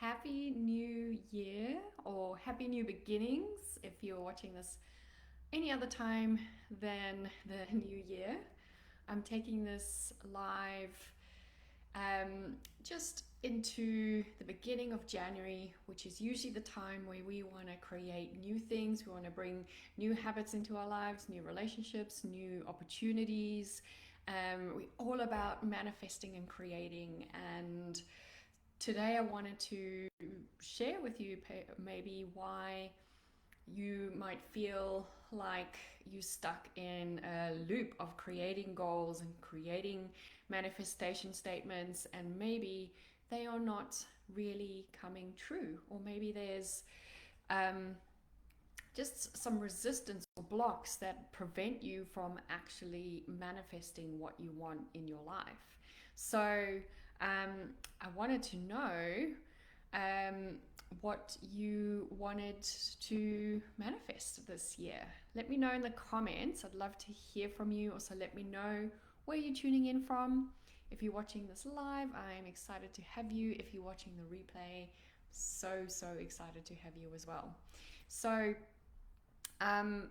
happy new year or happy new beginnings if you're watching this any other time than the new year. I'm taking this live just into the beginning of January, which is usually the time where we want to create new things. We want to bring new habits into our lives, new relationships, new opportunities. We're all about manifesting and creating. And today I wanted to share with you maybe why you might feel like you're stuck in a loop of creating goals and creating manifestation statements, and maybe they are not really coming true, or maybe there's um, just some resistance or blocks that prevent you from actually manifesting what you want in your life. So I wanted to know um, what you wanted to manifest this year. Let me know in the comments. I'd love to hear from you. Also, let me know where you're tuning in from. If you're watching this live, I'm excited to have you. If you're watching the replay, so excited to have you as well. So, um,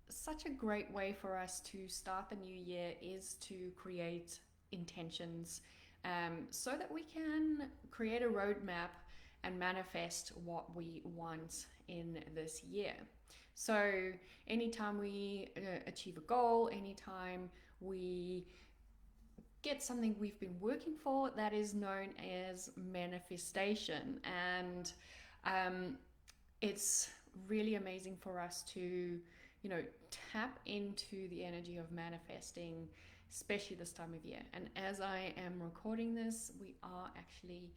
such a great way for us to start the new year is to create intentions, so that we can create a roadmap and manifest what we want in this year. So, anytime we achieve a goal, anytime we get something we've been working for, that is known as manifestation. And it's really amazing for us to, tap into the energy of manifesting, especially this time of year. And as I am recording this, we are actually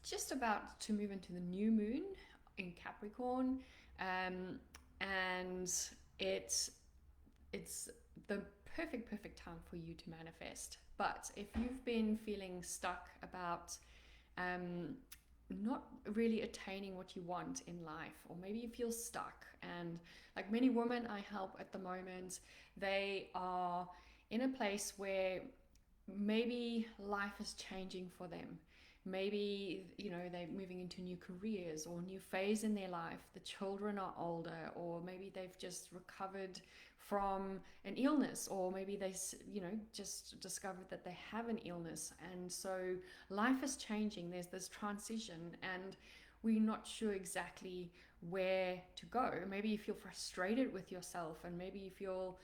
just about to move into the new moon in Capricorn, and it's the perfect time for you to manifest. But if you've been feeling stuck about not really attaining what you want in life, or maybe you feel stuck, and like many women I help at the moment, they are in a place where maybe life is changing for them. Maybe they're moving into new careers or new phase in their life. The children are older, or maybe they've just recovered from an illness, or maybe they just discovered that they have an illness, and so life is changing. There's this transition, and we're not sure exactly where to go. Maybe you feel frustrated with yourself, and maybe you feel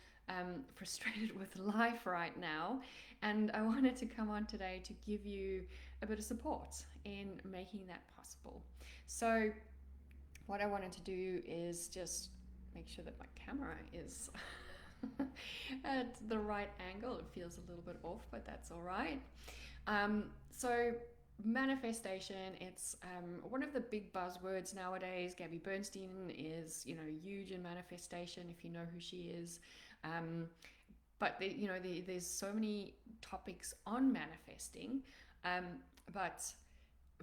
frustrated with life right now. And I wanted to come on today to give you a bit of support in making that possible. So what I wanted to do is just make sure that my camera is at the right angle. It feels a little bit off, but that's all right. So manifestation, it's one of the big buzzwords nowadays. Gabby Bernstein is huge in manifestation, if you know who she is. But there's so many topics on manifesting, but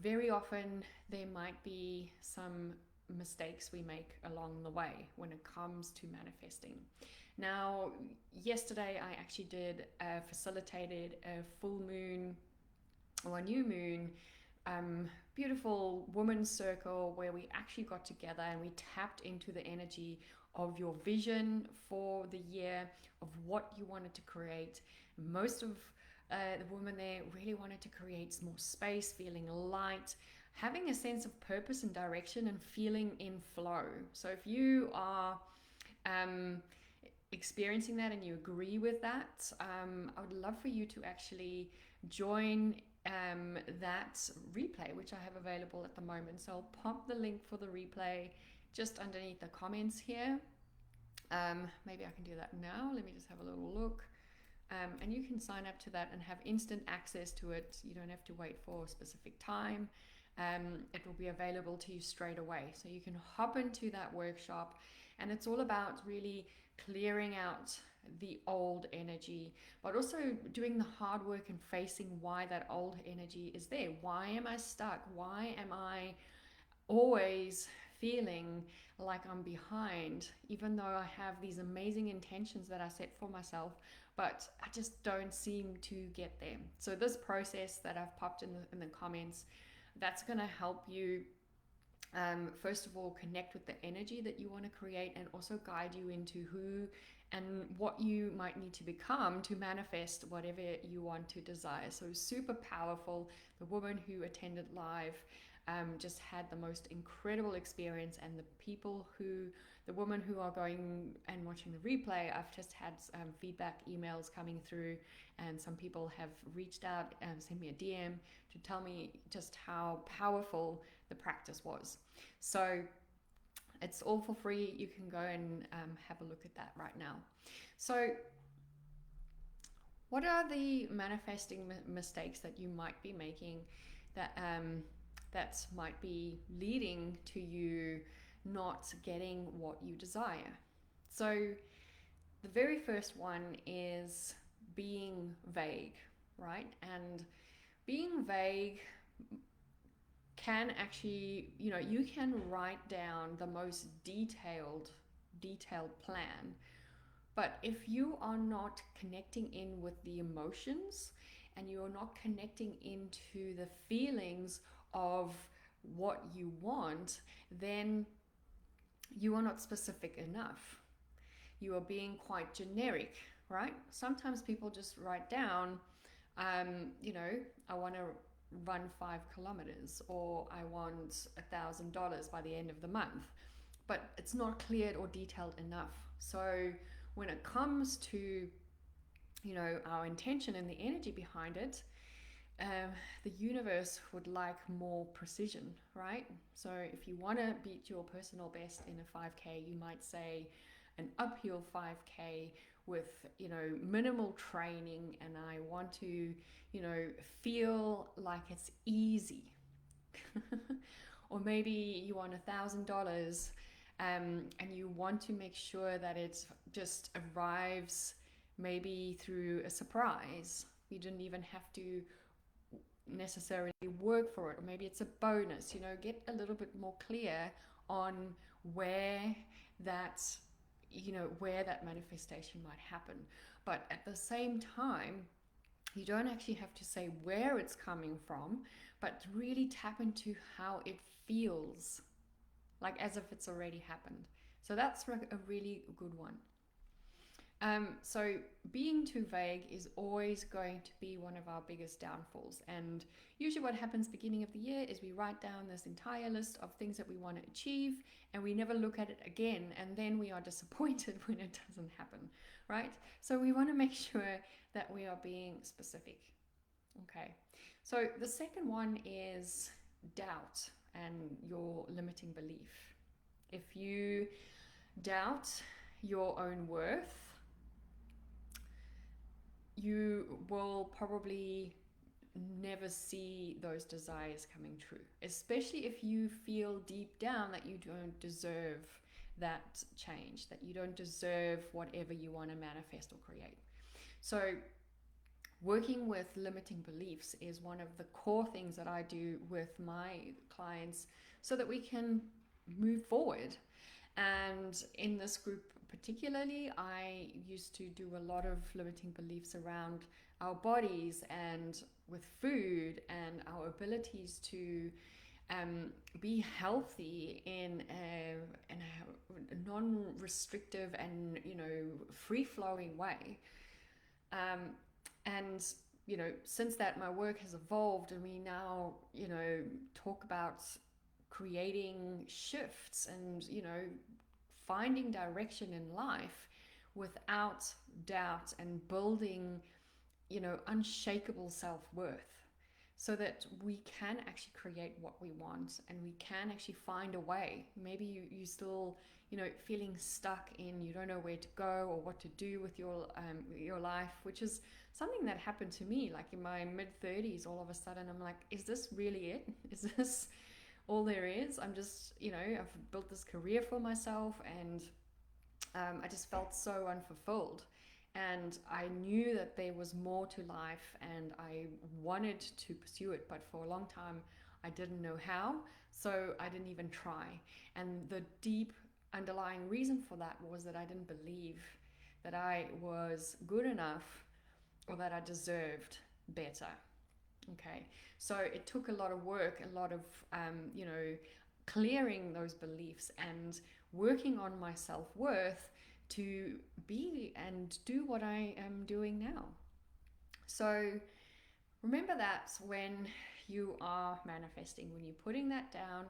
very often there might be some mistakes we make along the way when it comes to manifesting. Now, yesterday I actually facilitated a full moon or a new moon beautiful women's circle, where we actually got together and we tapped into the energy of your vision for the year, of what you wanted to create. Most of the women there really wanted to create more space, feeling light, having a sense of purpose and direction, and feeling in flow. So if you are experiencing that and you agree with that, I would love for you to actually join that replay, which I have available at the moment. So I'll pop the link for the replay just underneath the comments here. Maybe I can do that now. Let me just have a little look. And you can sign up to that and have instant access to it. You don't have to wait for a specific time. It will be available to you straight away. So you can hop into that workshop, and it's all about really clearing out the old energy, but also doing the hard work and facing why that old energy is there. Why am I stuck? Why am I always feeling like I'm behind, even though I have these amazing intentions that I set for myself, but I just don't seem to get there? So this process that I've popped in the comments, That's going to help you, first of all, connect with the energy that you want to create, and also guide you into who and what you might need to become to manifest whatever you want to desire. So super powerful. The woman who attended live just had the most incredible experience, and the women who are going and watching the replay, I've just had feedback emails coming through, and some people have reached out and sent me a DM to tell me just how powerful the practice was. So it's all for free. You can go and have a look at that right now. So what are the manifesting mistakes that you might be making that that might be leading to you not getting what you desire? So the very first one is being vague, right? And being vague can actually, you can write down the most detailed plan, but if you are not connecting in with the emotions, and you're not connecting into the feelings of what you want, then you are not specific enough. You are being quite generic, right? Sometimes people just write down, I want to run 5 kilometers, or I want $1,000 by the end of the month, but it's not clear or detailed enough. So when it comes to our intention and the energy behind it, the universe would like more precision, right? So if you want to beat your personal best in a 5K, you might say an uphill 5K with minimal training, and I want to feel like it's easy. Or maybe you want $1,000, and you want to make sure that it just arrives maybe through a surprise. You didn't even have to necessarily work for it, or maybe it's a bonus. Get a little bit more clear on where that where that manifestation might happen. But at the same time, you don't actually have to say where it's coming from, but really tap into how it feels, like as if it's already happened. So that's a really good one. So being too vague is always going to be one of our biggest downfalls. And usually what happens beginning of the year is we write down this entire list of things that we want to achieve, and we never look at it again. And then we are disappointed when it doesn't happen, right? So we want to make sure that we are being specific. Okay. So the second one is doubt and your limiting belief. If you doubt your own worth, you will probably never see those desires coming true, especially if you feel deep down that you don't deserve that change, that you don't deserve whatever you want to manifest or create. So working with limiting beliefs is one of the core things that I do with my clients so that we can move forward. And in this group particularly, I used to do a lot of limiting beliefs around our bodies and with food and our abilities to be healthy in a non-restrictive and free-flowing way. And since that, my work has evolved, and we now talk about creating shifts and finding direction in life without doubt, and building unshakable self-worth, so that we can actually create what we want, and we can actually find a way. Maybe you still feeling stuck in, you don't know where to go or what to do with your life, which is something that happened to me like in my mid-30s. All of a sudden I'm like, is this really it? Is this all there is? I'm just I've built this career for myself, and I just felt so unfulfilled, and I knew that there was more to life, and I wanted to pursue it, but for a long time I didn't know how, so I didn't even try. And the deep underlying reason for that was that I didn't believe that I was good enough, or that I deserved better. Okay, so it took a lot of work, a lot of, clearing those beliefs and working on my self worth to be and do what I am doing now. So remember that when you are manifesting, when you're putting that down,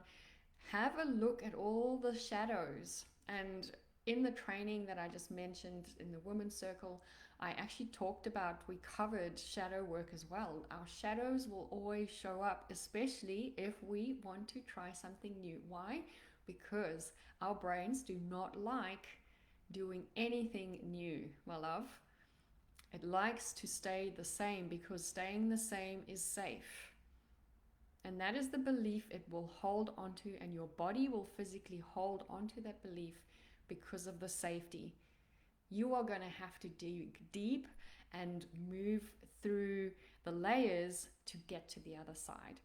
have a look at all the shadows. And in the training that I just mentioned in the women's circle, I actually talked about, we covered shadow work as well. Our shadows will always show up, especially if we want to try something new. Why? Because our brains do not like doing anything new, my love. It likes to stay the same because staying the same is safe. And that is the belief it will hold onto, and your body will physically hold onto that belief because of the safety. You are going to have to dig deep and move through the layers to get to the other side.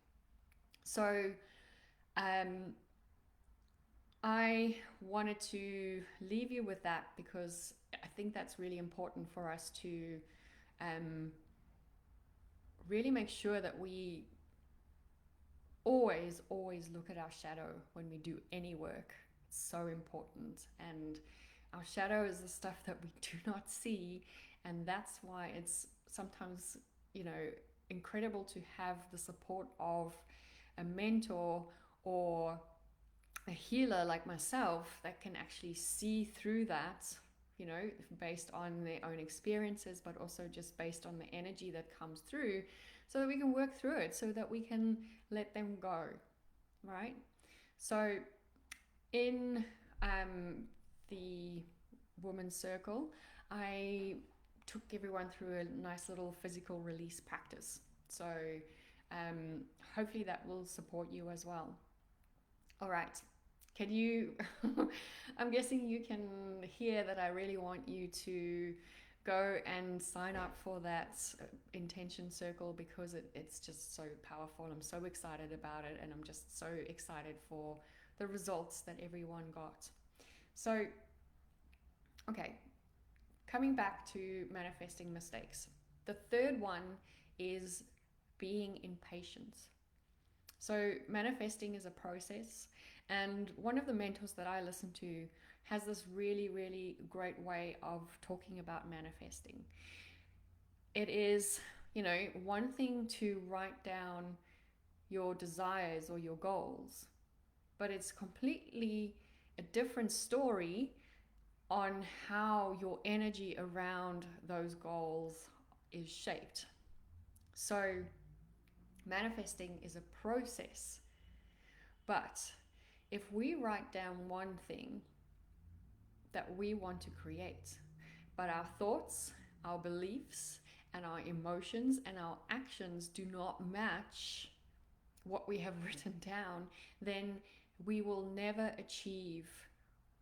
So, I wanted to leave you with that because I think that's really important for us to really make sure that we always look at our shadow when we do any work. It's so important. And our shadow is the stuff that we do not see. And that's why it's sometimes, incredible to have the support of a mentor or a healer like myself that can actually see through that, based on their own experiences, but also just based on the energy that comes through, so that we can work through it, so that we can let them go, right? So in the women's circle, I took everyone through a nice little physical release practice. So hopefully that will support you as well. All right. Can you, I'm guessing you can hear that I really want you to go and sign up for that intention circle, because it's just so powerful. I'm so excited about it, and I'm just so excited for the results that everyone got. So, okay, coming back to manifesting mistakes. The third one is being impatient. So, manifesting is a process, and one of the mentors that I listen to has this really, really great way of talking about manifesting. It is, one thing to write down your desires or your goals, but it's completely a different story on how your energy around those goals is shaped. So, manifesting is a process, but if we write down one thing that we want to create, but our thoughts, our beliefs, and our emotions and our actions do not match what we have written down, then we will never achieve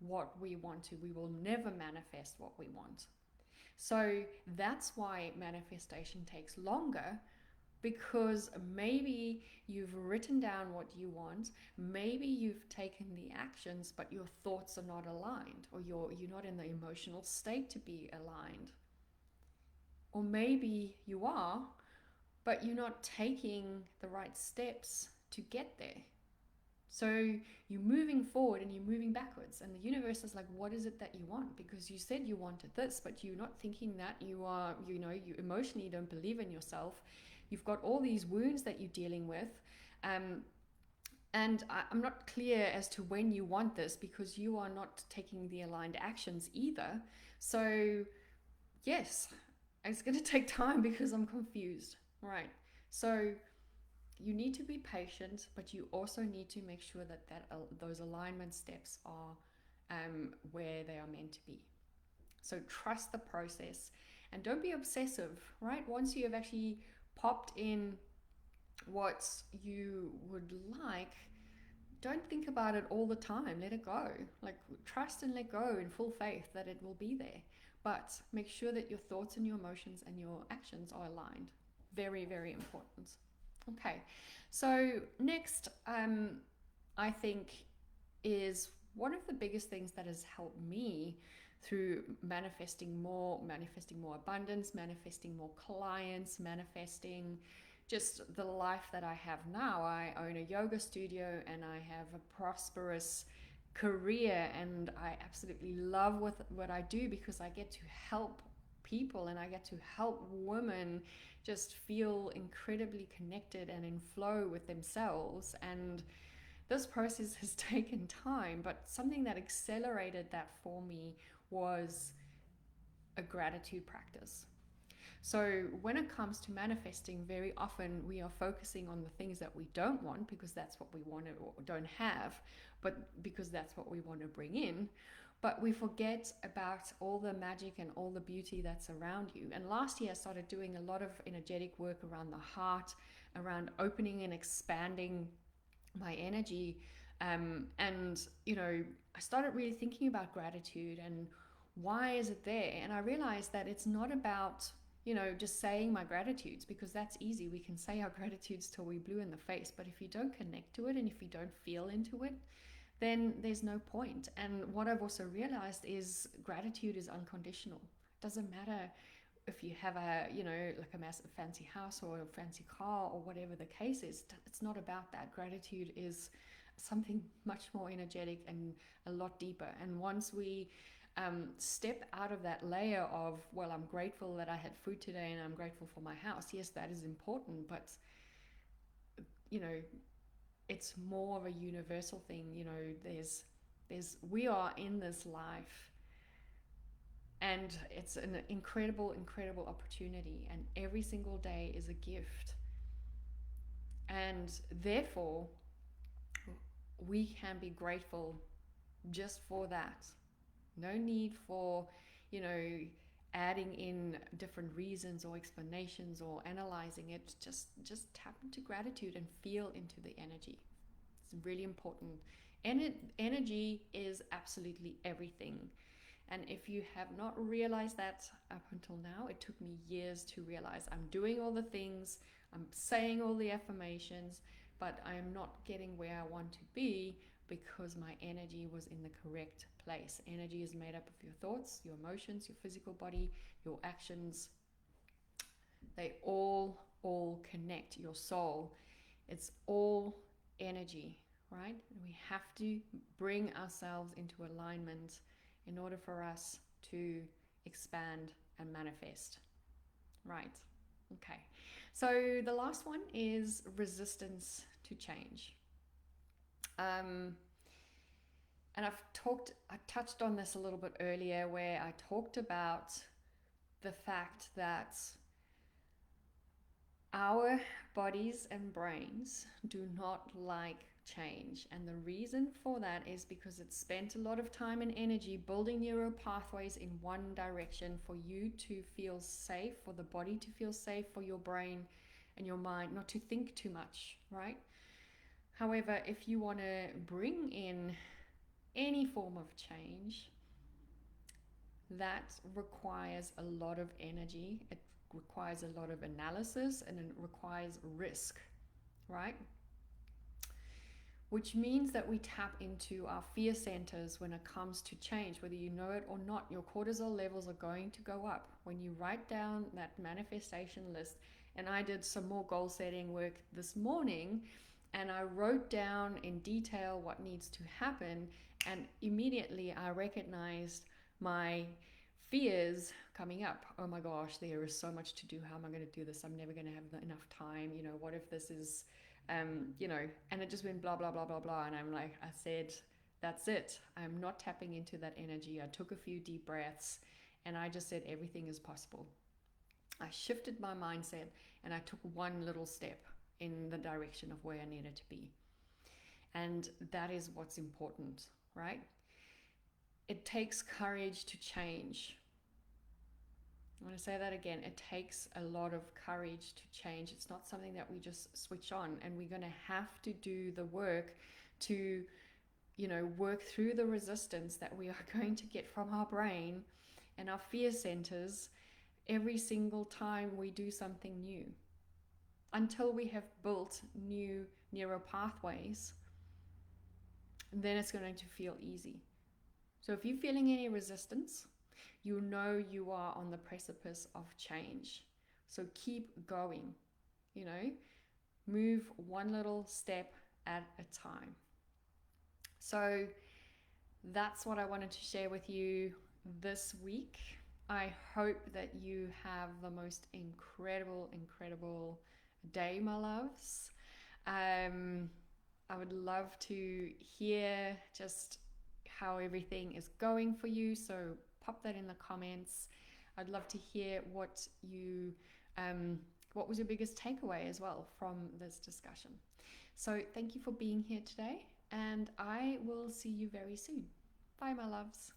what we want to. We will never manifest what we want. So that's why manifestation takes longer, because maybe you've written down what you want, maybe you've taken the actions, but your thoughts are not aligned, or you're not in the emotional state to be aligned. Or maybe you are, but you're not taking the right steps to get there. So you're moving forward and you're moving backwards, and the universe is like, what is it that you want? Because you said you wanted this, but you're not thinking that. You emotionally don't believe in yourself. You've got all these wounds that you're dealing with. And I'm not clear as to when you want this, because you are not taking the aligned actions either. So yes, it's going to take time because I'm confused. Right. So you need to be patient, but you also need to make sure that those alignment steps are where they are meant to be. So trust the process and don't be obsessive, right? Once you have actually popped in what you would like, don't think about it all the time. Let it go. Like, trust and let go in full faith that it will be there. But make sure that your thoughts and your emotions and your actions are aligned. Very, very important. Okay, so next, I think, is one of the biggest things that has helped me through manifesting more abundance, manifesting more clients, manifesting just the life that I have now. I own a yoga studio and I have a prosperous career, and I absolutely love what I do because I get to help people and I get to help women just feel incredibly connected and in flow with themselves. And this process has taken time, but something that accelerated that for me was a gratitude practice. So when it comes to manifesting, very often we are focusing on the things that we don't want because that's what we want to or don't have, but because that's what we want to bring in. But we forget about all the magic and all the beauty that's around you. And last year I started doing a lot of energetic work around the heart, around opening and expanding my energy. And, I started really thinking about gratitude and why is it there? And I realized that it's not about, just saying my gratitudes, because that's easy. We can say our gratitudes till we're blue in the face. But if you don't connect to it and if you don't feel into it, then there's no point. And what I've also realized is gratitude is unconditional. It doesn't matter if you have like a massive fancy house or a fancy car or whatever the case is. It's not about that. Gratitude is something much more energetic and a lot deeper. And once we step out of that layer of, well, I'm grateful that I had food today and I'm grateful for my house. Yes, that is important, but it's more of a universal thing. We are in this life, and it's an incredible opportunity, and every single day is a gift, and therefore we can be grateful just for that. No need for adding in different reasons or explanations or analyzing it. Just tap into gratitude and feel into the energy. It's really important. Energy is absolutely everything. And if you have not realized that up until now, it took me years to realize. I'm doing all the things, I'm saying all the affirmations, but I am not getting where I want to be because my energy was in the correct place. Energy is made up of your thoughts, your emotions, your physical body, your actions. They all connect. Your soul. It's all energy, right? We have to bring ourselves into alignment in order for us to expand and manifest. Right. Okay. So the last one is resistance to change. And I touched on this a little bit earlier, where I talked about the fact that our bodies and brains do not like change. And the reason for that is because it's spent a lot of time and energy building neural pathways in one direction for you to feel safe, for the body to feel safe, for your brain and your mind not to think too much, right? However, if you want to bring in any form of change, that requires a lot of energy. It requires a lot of analysis, and it requires risk, right? Which means that we tap into our fear centers when it comes to change. Whether you know it or not, your cortisol levels are going to go up. When you write down that manifestation list, and I did some more goal setting work this morning, and I wrote down in detail what needs to happen, and immediately I recognized my fears coming up. Oh my gosh, there is so much to do. How am I going to do this? I'm never going to have enough time. What if this is, and it just went blah, blah, blah, blah, blah. And I said, that's it. I'm not tapping into that energy. I took a few deep breaths and I just said, everything is possible. I shifted my mindset and I took one little step in the direction of where I needed to be. And that is what's important, right? It takes courage to change. I'm going to say that again. It takes a lot of courage to change. It's not something that we just switch on, and we're going to have to do the work to, work through the resistance that we are going to get from our brain and our fear centers every single time we do something new, until we have built new neural pathways. Then it's going to feel easy. So if you're feeling any resistance, you are on the precipice of change. So keep going. you know, move one little step at a time. So that's what I wanted to share with you this week. I hope that you have the most incredible day, my loves. I would love to hear just how everything is going for you. So pop that in the comments. I'd love to hear what was your biggest takeaway as well from this discussion. So thank you for being here today, and I will see you very soon. Bye, my loves.